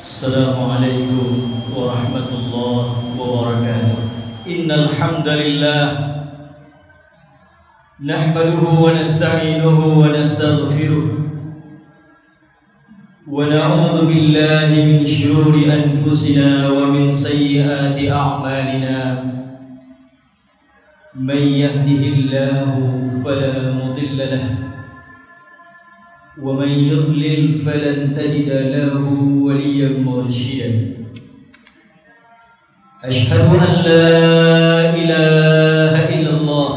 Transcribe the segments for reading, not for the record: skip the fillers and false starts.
Assalamualaikum warahmatullahi wabarakatuh. Innal hamdalillah nahmaduhu wa nasta'inuhu wa nastaghfiruh wa na'udzu billahi min shururi anfusina wa min sayyiati a'malina. Man yahdihillahu fala mudilla lahu ومن يضلل فلن تجد له وليا مرشدا. أشهد أن لا إله إلا الله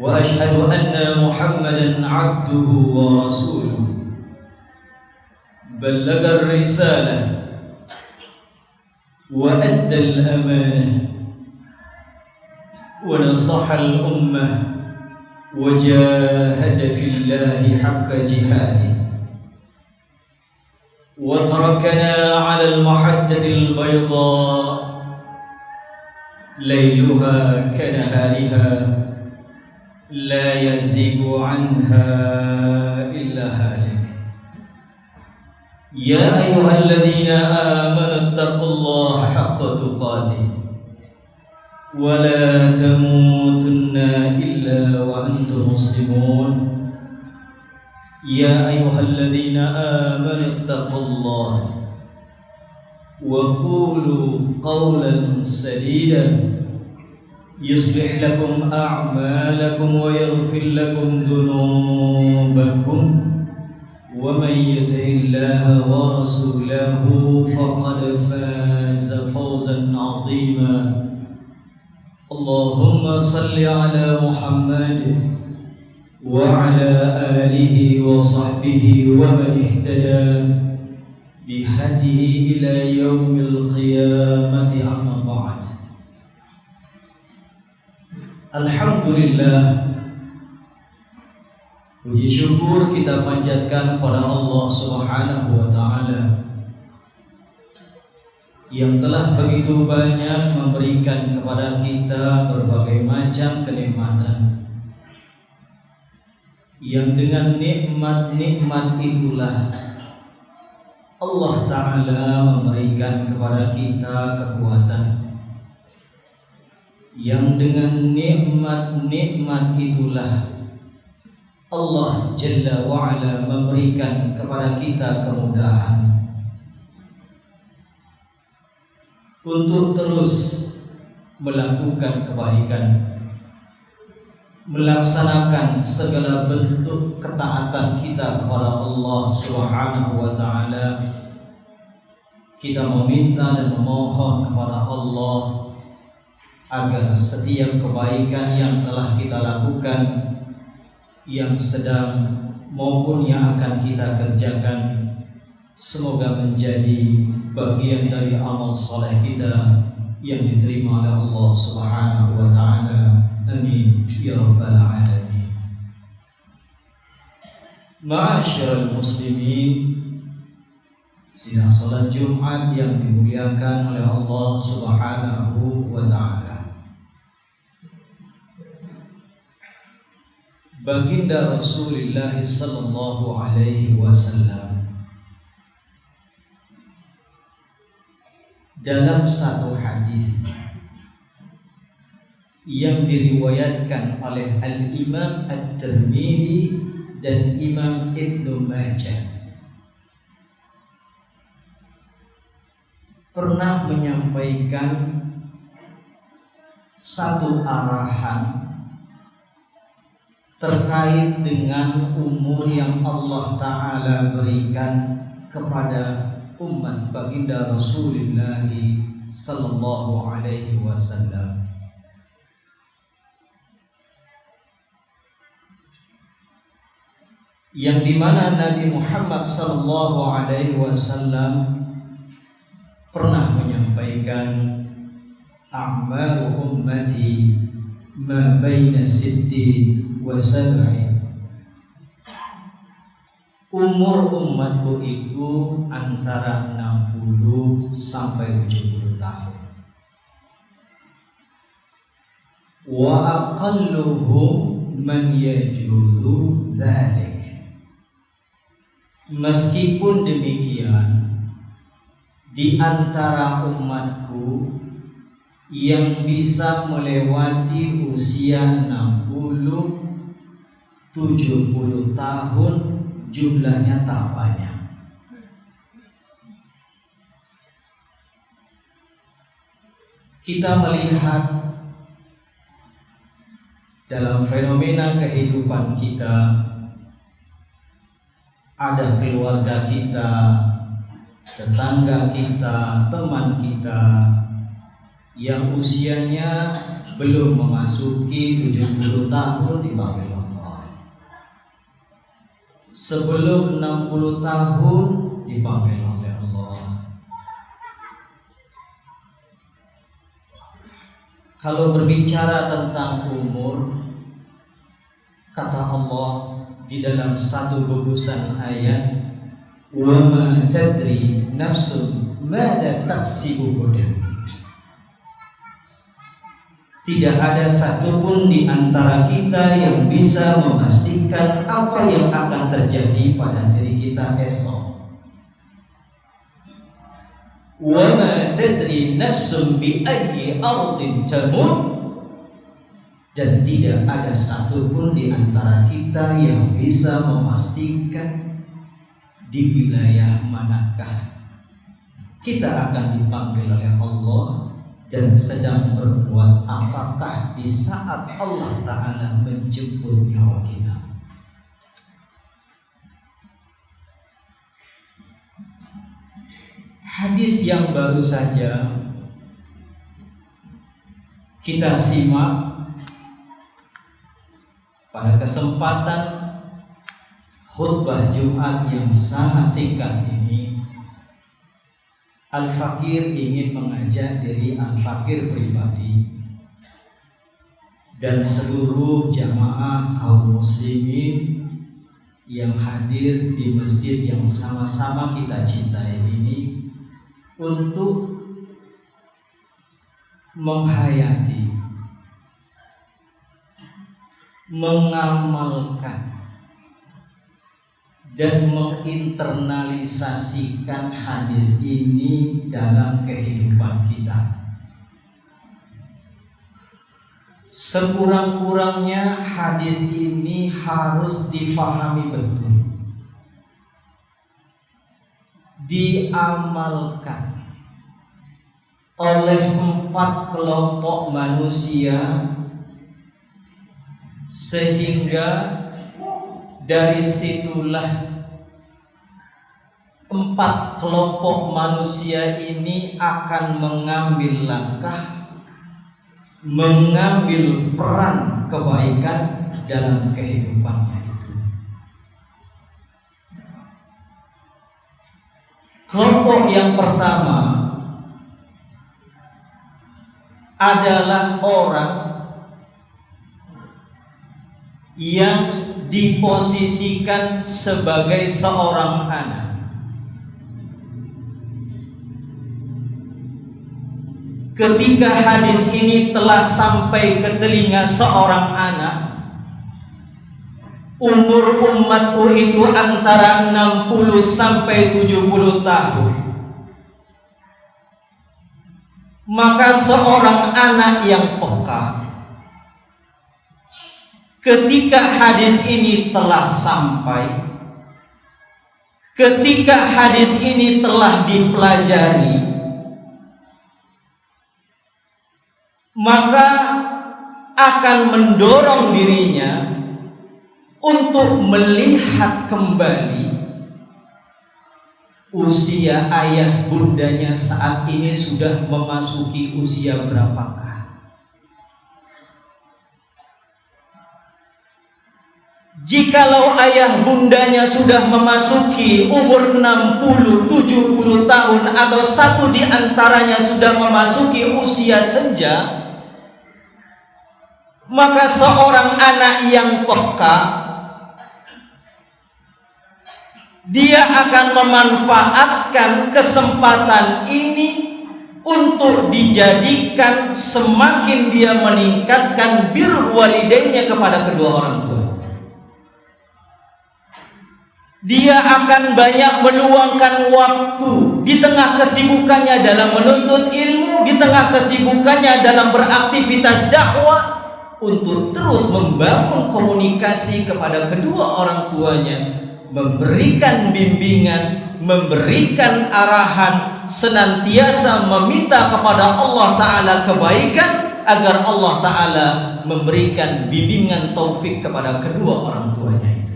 وأشهد أن محمدا عبده ورسوله. بلغ الرسالة وأدى الأمانة ونصح الأمة وجاهد في الله حق جهاده وتركنا على المحجة البيضاء ليلها كنهارها لا يزيغ عنها إلا هالك. يا أيها الذين آمنوا اتقوا الله حق تقاته ولا تموتن إلا وأنتم مسلمون. يا أيها الذين آمنوا اتقوا الله وقولوا قولا سديدا يصلح لكم أعمالكم ويغفر لكم ذنوبكم ومن يطع الله ورسوله فقد فاز فوزا عظيما. اللهم صل على محمد وعلى آله وصحبه ومن اهتدى بهديه إلى يوم القيامة. أما بعد. Alhamdulillah, puji syukur kita panjatkan kepada Allah Subhanahu wa Ta'ala yang telah begitu banyak memberikan kepada kita berbagai macam kenikmatan, yang dengan nikmat-nikmat itulah Allah Ta'ala memberikan kepada kita kekuatan, yang dengan nikmat-nikmat itulah Allah Jalla wa'ala memberikan kepada kita kemudahan untuk terus melakukan kebaikan, melaksanakan segala bentuk ketaatan kita kepada Allah Subhanahu wa Ta'ala. Kita meminta dan memohon kepada Allah agar setiap kebaikan yang telah kita lakukan, yang sedang maupun yang akan kita kerjakan, semoga menjadi bagian dari amal saleh kita yang diterima oleh Allah Subhanahu wa Ta'ala. Amin ya rabbal alamin. Ma'asyiral muslimin, sidang salat Jumat yang dimuliakan oleh Allah Subhanahu wa Ta'ala. Baginda Rasulullah sallallahu alaihi wasallam dalam satu hadis yang diriwayatkan oleh Al-Imam At-Tirmidzi dan Imam Ibnu Majah pernah menyampaikan satu arahan terkait dengan umur yang Allah Ta'ala berikan kepada umat baginda Rasulullah sallallahu alaihi wasallam. Yang dimana Nabi Muhammad sallallahu alaihi wasallam pernah menyampaikan, a'maru ummati ma baina sittin wa sab'in. Umur umatku itu antara 60 sampai 70 tahun. Wa aqalluhum man yajuzu dzalik. Meskipun demikian, di antara umatku yang bisa melewati usia 60 70 tahun jumlahnya tak banyak. Kita melihat dalam fenomena kehidupan kita, ada keluarga kita, tetangga kita, teman kita yang usianya belum memasuki 70 tahun dipanggil Allah. Sebelum 60 tahun dipanggil oleh Allah. Kalau berbicara tentang umur, kata Allah di dalam satu gugusan ayat, wa ma tadri nafsun mada taksibu ghadan. Tidak ada satupun di antara kita yang bisa memastikan apa yang akan terjadi pada diri kita esok. Wa ma tadri nafsun bi ayyi ardin tamut. Dan tidak ada satupun di antara kita yang bisa memastikan di wilayah manakah kita akan dipanggil oleh Allah dan sedang berbuat apakah di saat Allah Ta'ala menjemput nyawa kita. Hadis yang baru saja kita simak pada kesempatan khutbah Jumat yang sangat singkat ini, Al-Fakir ingin mengajak diri Al-Fakir pribadi dan seluruh jamaah kaum muslimin yang hadir di masjid yang sama-sama kita cintai ini untuk menghayati, mengamalkan dan menginternalisasikan hadis ini dalam kehidupan kita. Sekurang-kurangnya hadis ini harus difahami betul, diamalkan oleh 4 kelompok manusia, sehingga dari situlah 4 kelompok manusia ini akan mengambil langkah, mengambil peran kebaikan dalam kehidupannya itu. Kelompok yang pertama adalah orang yang diposisikan sebagai seorang anak. Ketika hadis ini telah sampai ke telinga seorang anak, umur umatku itu antara 60 sampai 70 tahun, maka seorang anak yang peka, ketika hadis ini telah sampai, ketika hadis ini telah dipelajari, maka akan mendorong dirinya untuk melihat kembali usia ayah bundanya saat ini sudah memasuki usia berapakah. Jikalau ayah bundanya sudah memasuki umur 60, 70 tahun atau satu di antaranya sudah memasuki usia senja, maka seorang anak yang peka, dia akan memanfaatkan kesempatan ini untuk dijadikan semakin dia meningkatkan birrul walidainnya kepada kedua orang tua. Dia akan banyak meluangkan waktu di tengah kesibukannya dalam menuntut ilmu, di tengah kesibukannya dalam beraktivitas dakwah, untuk terus membangun komunikasi kepada kedua orang tuanya, memberikan bimbingan, memberikan arahan, senantiasa meminta kepada Allah Ta'ala kebaikan agar Allah Ta'ala memberikan bimbingan taufik kepada kedua orang tuanya itu.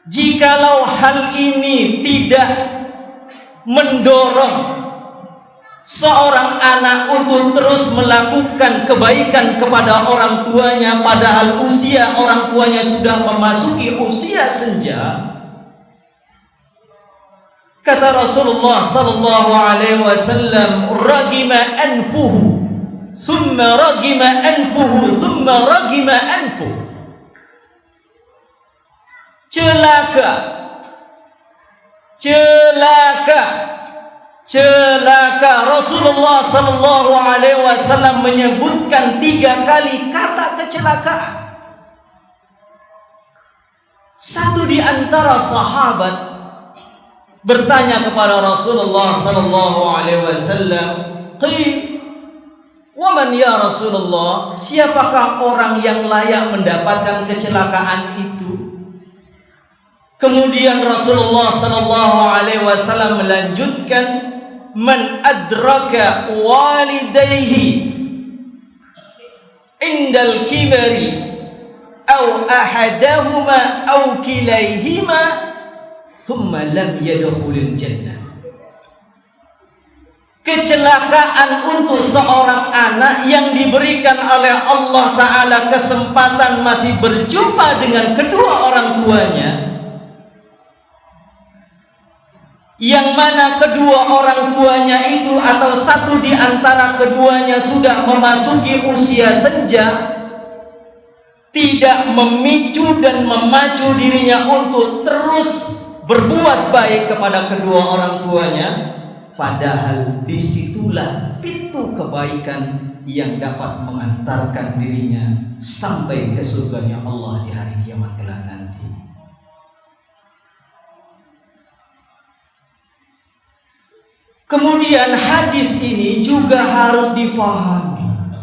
Jikalau hal ini tidak mendorong seorang anak untuk terus melakukan kebaikan kepada orang tuanya, padahal usia orang tuanya sudah memasuki usia senja, kata Rasulullah sallallahu alaihi wasallam, ragima anfuhu thumma ragima anfuhu thumma ragima anfuhu. Celaka, celaka, celaka. Rasulullah sallallahu alaihi wasallam menyebutkan 3 kali kata kecelakaan. Satu di antara sahabat bertanya kepada Rasulullah sallallahu alaihi wasallam, "Qil wa man ya Rasulullah?" Siapakah orang yang layak mendapatkan kecelakaan itu? Kemudian Rasulullah sallallahu alaihi wasallam melanjutkan, "Man adraka walidayhi indal kibari aw ahadahuma aw kilayhima thumma lam yadkhulil jannah." Kecelakaan untuk seorang anak yang diberikan oleh Allah Ta'ala kesempatan masih berjumpa dengan kedua orang tuanya, yang mana kedua orang tuanya itu atau satu di antara keduanya sudah memasuki usia senja, tidak memicu dan memacu dirinya untuk terus berbuat baik kepada kedua orang tuanya, padahal disitulah pintu kebaikan yang dapat mengantarkan dirinya sampai ke surganya Allah di hari kiamat kelak nanti. Kemudian hadis ini juga harus difahami,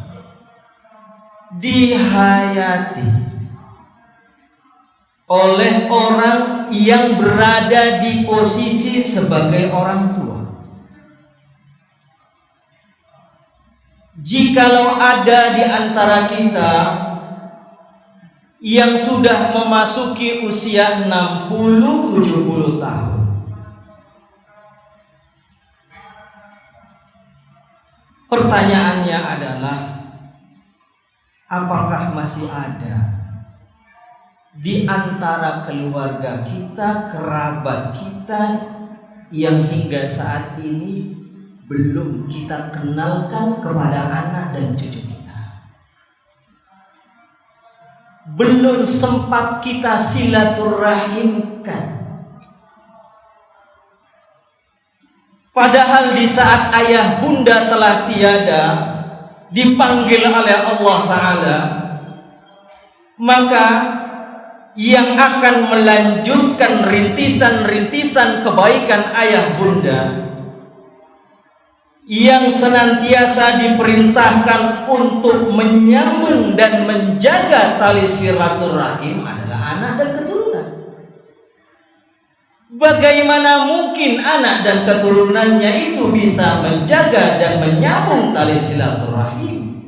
dihayati oleh orang yang berada di posisi sebagai orang tua. Jikalau ada di antara kita yang sudah memasuki usia 60-70 tahun, pertanyaannya adalah, apakah masih ada di antara keluarga kita, kerabat kita yang hingga saat ini belum kita kenalkan kepada anak dan cucu kita? Belum sempat kita silaturahimkan. Padahal di saat ayah bunda telah tiada, dipanggil oleh Allah Ta'ala, maka yang akan melanjutkan rintisan-rintisan kebaikan ayah bunda, yang senantiasa diperintahkan untuk menyambung dan menjaga tali silaturahim, adalah anak dan keturunan. Bagaimana mungkin anak dan keturunannya itu bisa menjaga dan menyambung tali silaturahim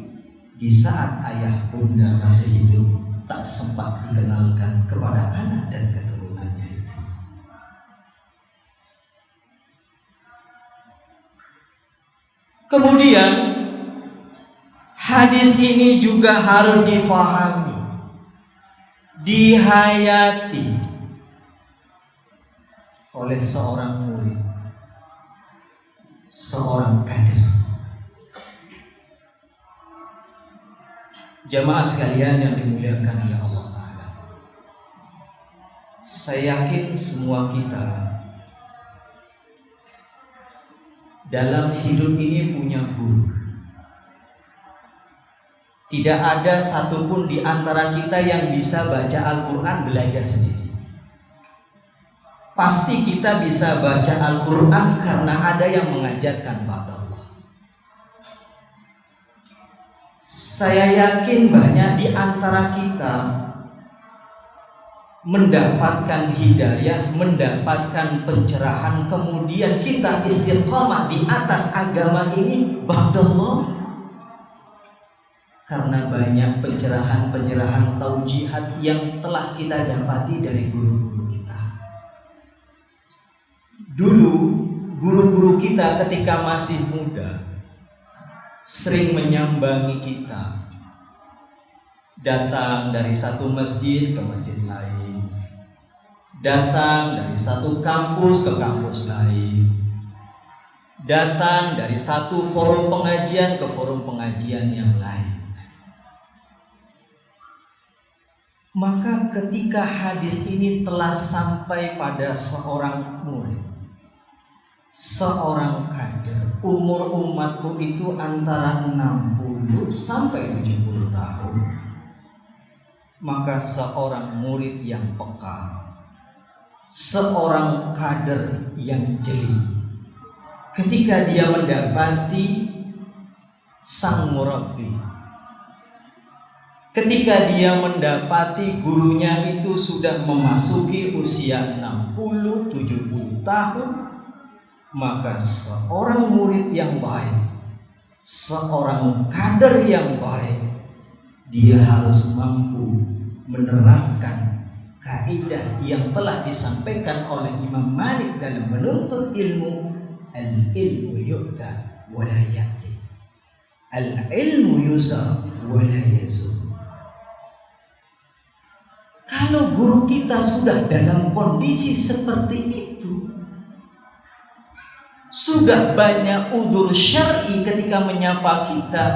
di saat ayah bunda masih hidup, tak sempat dikenalkan kepada anak dan keturunannya itu? Kemudian hadis ini juga harus difahami, dihayati oleh seorang murid, seorang kader. Jamaah sekalian yang dimuliakan oleh Allah Ta'ala, saya yakin semua kita dalam hidup ini punya guru. Tidak ada satupun di antara kita yang bisa baca Al-Quran belajar sendiri. Pasti kita bisa baca Al-Quran karena ada yang mengajarkan ba'da Allah. Saya yakin banyak di antara kita mendapatkan hidayah, mendapatkan pencerahan, kemudian kita istiqamah di atas agama ini ba'da Allah karena banyak pencerahan-pencerahan taujihat yang telah kita dapati dari guru-guru kita. Dulu guru-guru kita ketika masih muda sering menyambangi kita, datang dari satu masjid ke masjid lain, datang dari satu kampus ke kampus lain, datang dari satu forum pengajian ke forum pengajian yang lain. Maka ketika hadis ini telah sampai pada seorang murid, seorang kader, umur umatku itu antara 60 sampai 70 tahun, maka seorang murid yang peka, seorang kader yang jeli, ketika dia mendapati sang murabbi, ketika dia mendapati gurunya itu sudah memasuki usia 60-70 tahun, maka seorang murid yang baik, seorang kader yang baik, dia harus mampu menerapkan kaidah yang telah disampaikan oleh Imam Malik dalam menuntut ilmu. Al-ilmu yu'ta wa la ya'ti, al-ilmu yuzar wa la yazur. Kalau guru kita sudah dalam kondisi seperti itu, sudah banyak udzur syar'i ketika menyapa kita,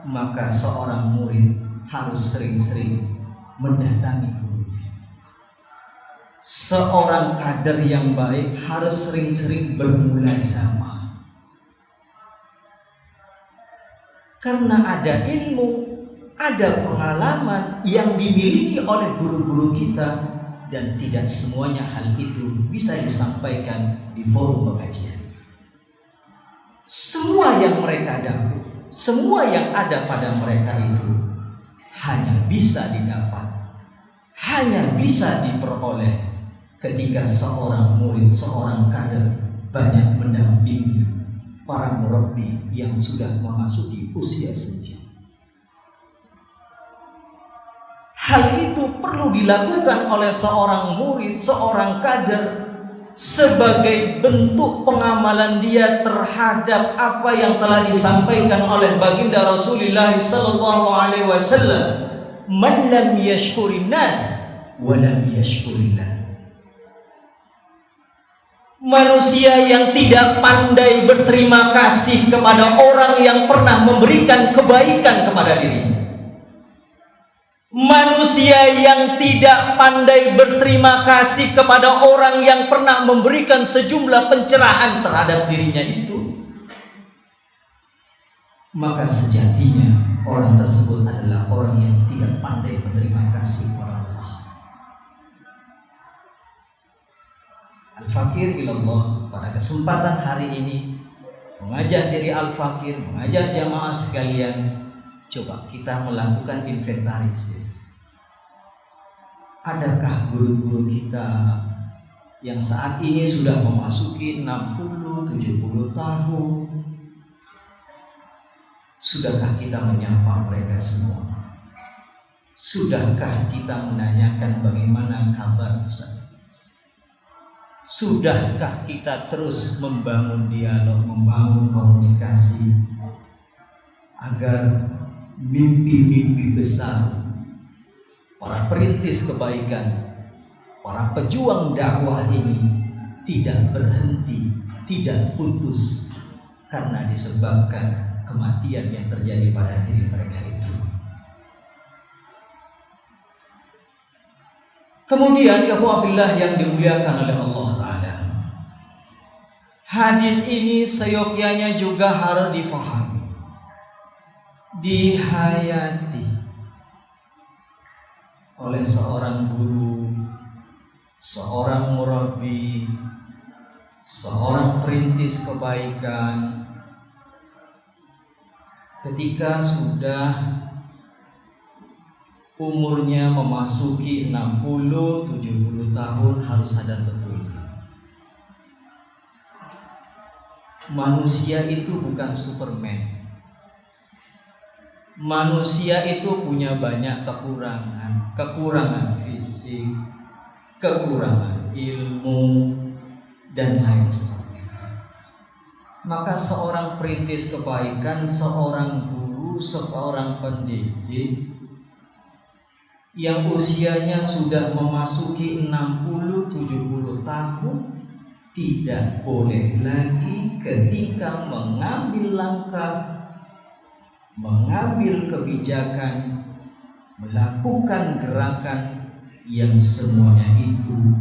maka seorang murid harus sering-sering mendatangi gurunya. Seorang kader yang baik harus sering-sering bermulazamah, karena ada ilmu, ada pengalaman yang dimiliki oleh guru-guru kita, dan tidak semuanya hal itu bisa disampaikan di forum pengajian. Semua yang mereka dapat, semua yang ada pada mereka itu hanya bisa didapat, hanya bisa diperoleh ketika seorang murid, seorang kader banyak mendampingi para murabbi yang sudah memasuki usia senja. Hal itu perlu dilakukan oleh seorang murid, seorang kader sebagai bentuk pengamalan dia terhadap apa yang telah disampaikan oleh baginda Rasulullah sallallahu alaihi wasallam, man lam yashkurin nas wa lam yashkurillah. Manusia yang tidak pandai berterima kasih kepada orang yang pernah memberikan kebaikan kepada dirinya, manusia yang tidak pandai berterima kasih kepada orang yang pernah memberikan sejumlah pencerahan terhadap dirinya itu, maka sejatinya orang tersebut adalah orang yang tidak pandai berterima kasih kepada Allah. Al-Fakir ilallah pada kesempatan hari ini mengajak diri Al-Fakir, mengajak jamaah sekalian, coba kita melakukan inventarisir. Adakah guru-guru kita yang saat ini sudah memasuki 60-70 tahun? Sudahkah kita menyapa mereka semua? Sudahkah kita menanyakan bagaimana kabar Ustaz? Sudahkah kita terus membangun dialog, membangun komunikasi agar mimpi-mimpi besar para perintis kebaikan, para pejuang dakwah ini tidak berhenti, tidak putus karena disebabkan kematian yang terjadi pada diri mereka itu. Kemudian ikhwah fillah yang dimuliakan oleh Allah Ta'ala, Hadis ini seyogyanya juga harus difahami, dihayati oleh seorang guru, seorang murabbi, seorang perintis kebaikan. Ketika sudah umurnya memasuki 60-70 tahun, harus sadar betul, manusia itu bukan Superman. Manusia itu punya banyak kekurangan fisik, kekurangan ilmu, dan lain sebagainya. Maka seorang perintis kebaikan, seorang guru, seorang pendidik yang usianya sudah memasuki 60-70 tahun tidak boleh lagi ketika mengambil langkah, mengambil kebijakan, melakukan gerakan yang semuanya itu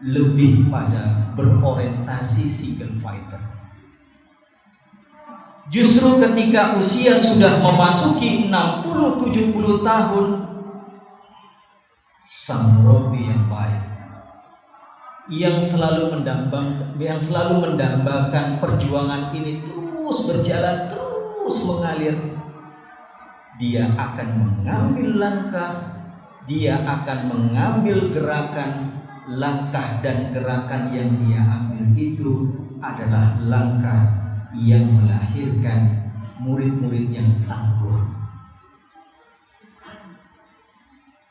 lebih pada berorientasi single fighter. Justru ketika usia sudah memasuki 60-70 tahun, sang murabbi yang baik, yang selalu mendambakan perjuangan ini terus berjalan, terus mengalir, dia akan mengambil langkah, dia akan mengambil gerakan. Langkah dan gerakan yang dia ambil itu adalah langkah yang melahirkan murid-murid yang tangguh.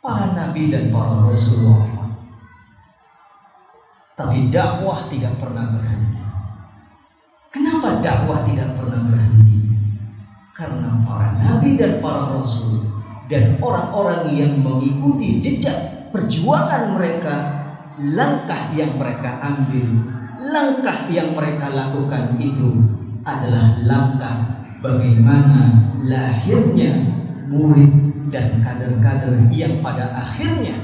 Para nabi dan para rasul wafat, tapi dakwah tidak pernah berhenti. Kenapa dakwah tidak pernah berhenti? Karena para nabi dan para rasul dan orang-orang yang mengikuti jejak perjuangan mereka, langkah yang mereka ambil, langkah yang mereka lakukan itu adalah langkah bagaimana lahirnya murid dan kader-kader yang pada akhirnya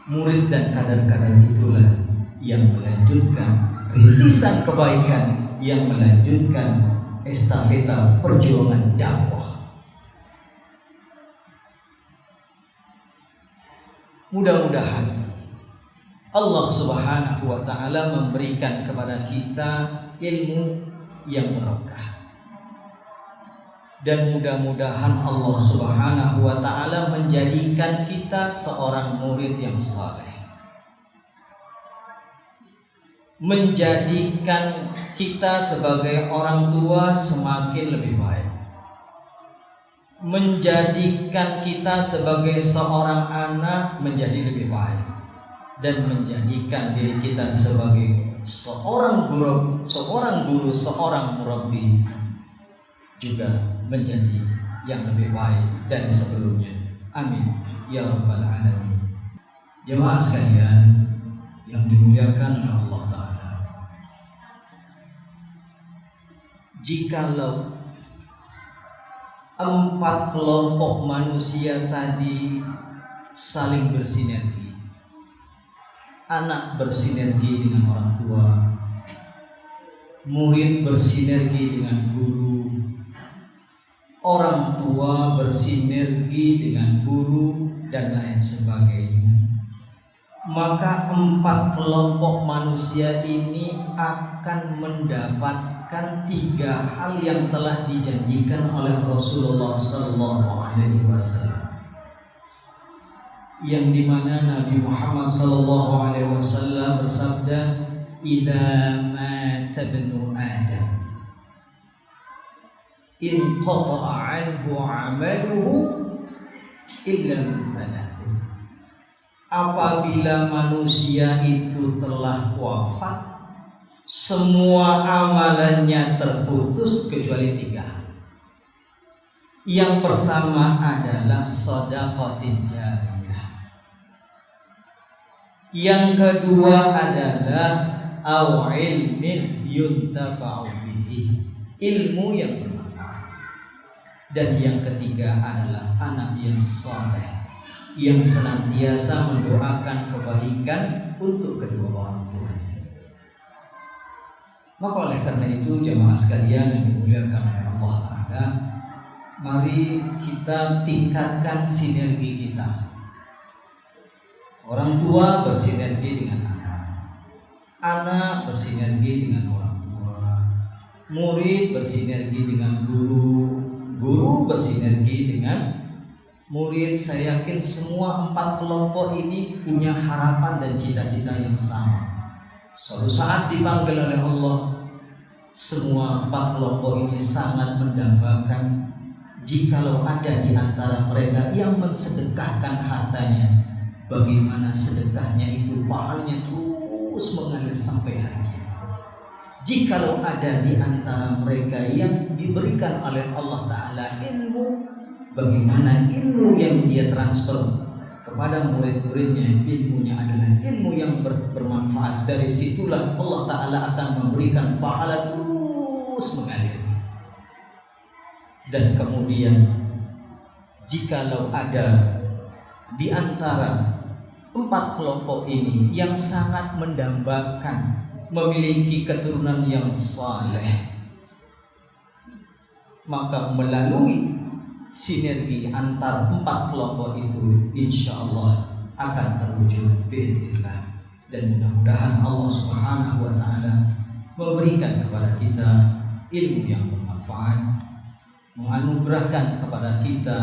murid dan kader-kader itulah yang melanjutkan rintisan kebaikan, yang melanjutkan estafeta perjuangan dakwah. Mudah-mudahan Allah Subhanahu wa ta'ala memberikan kepada kita ilmu yang barokah, dan mudah-mudahan Allah Subhanahu wa ta'ala menjadikan kita seorang murid yang saleh, menjadikan kita sebagai orang tua semakin lebih baik, menjadikan kita sebagai seorang anak menjadi lebih baik, dan menjadikan diri kita sebagai seorang guru, seorang murabbi juga menjadi yang lebih baik dari sebelumnya. Amin ya rabbal alamin. Jemaah sekalian yang dimuliakan oleh Allah Ta'ala, jikalau 4 kelompok manusia tadi saling bersinergi, anak bersinergi dengan orang tua, murid bersinergi dengan guru, orang tua bersinergi dengan guru, dan lain sebagainya, maka 4 kelompok manusia ini akan mendapatkan 3 hal yang telah dijanjikan oleh Rasulullah SAW, yang dimana Nabi Muhammad SAW bersabda, "Idza mata ibnu Adam, inqata'a anhu 'amaluhu illa min 3." Apabila manusia itu telah wafat, semua amalannya terputus kecuali 3 hal. Yang pertama adalah shadaqatin jariyah. Yang kedua adalah au ilmin yuntafa'u bihi, ilmu yang bermanfaat. Dan yang ketiga adalah anak yang saleh, yang senantiasa mendoakan kebaikan untuk kedua orang tuanya. Maka oleh karena itu jamaah sekalian yang dimuliakan oleh Allah Ta'ala, mari kita tingkatkan sinergi kita. Orang tua bersinergi dengan anak bersinergi dengan orang tua, murid bersinergi dengan guru, guru bersinergi dengan murid. Saya yakin semua 4 kelompok ini punya harapan dan cita-cita yang sama. Suatu saat dipanggil oleh Allah, semua 4 kelompok ini sangat mendambakan jikalau ada di antara mereka yang mensedekahkan hartanya, bagaimana sedekahnya itu pahalanya terus mengalir sampai hari kiamat. Jikalau ada di antara mereka yang diberikan oleh Allah Ta'ala ilmu, bagaimana ilmu yang dia transfer kepada murid-muridnya, ilmunya adalah ilmu yang bermanfaat. Dari situlah Allah Ta'ala akan memberikan pahala terus mengalir. Dan kemudian jikalau ada di antara 4 kelompok ini yang sangat mendambakan memiliki keturunan yang saleh, maka melalui sinergi antar 4 kelompok itu insya Allah akan terwujud biidznillah. Dan mudah-mudahan Allah Subhanahu wa Ta'ala memberikan kepada kita ilmu yang bermanfaat, menganugerahkan kepada kita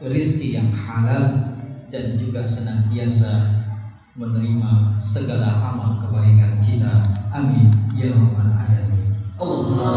rezeki yang halal, dan juga senantiasa menerima segala amal kebaikan kita. Amin ya rabbal alamin. Allah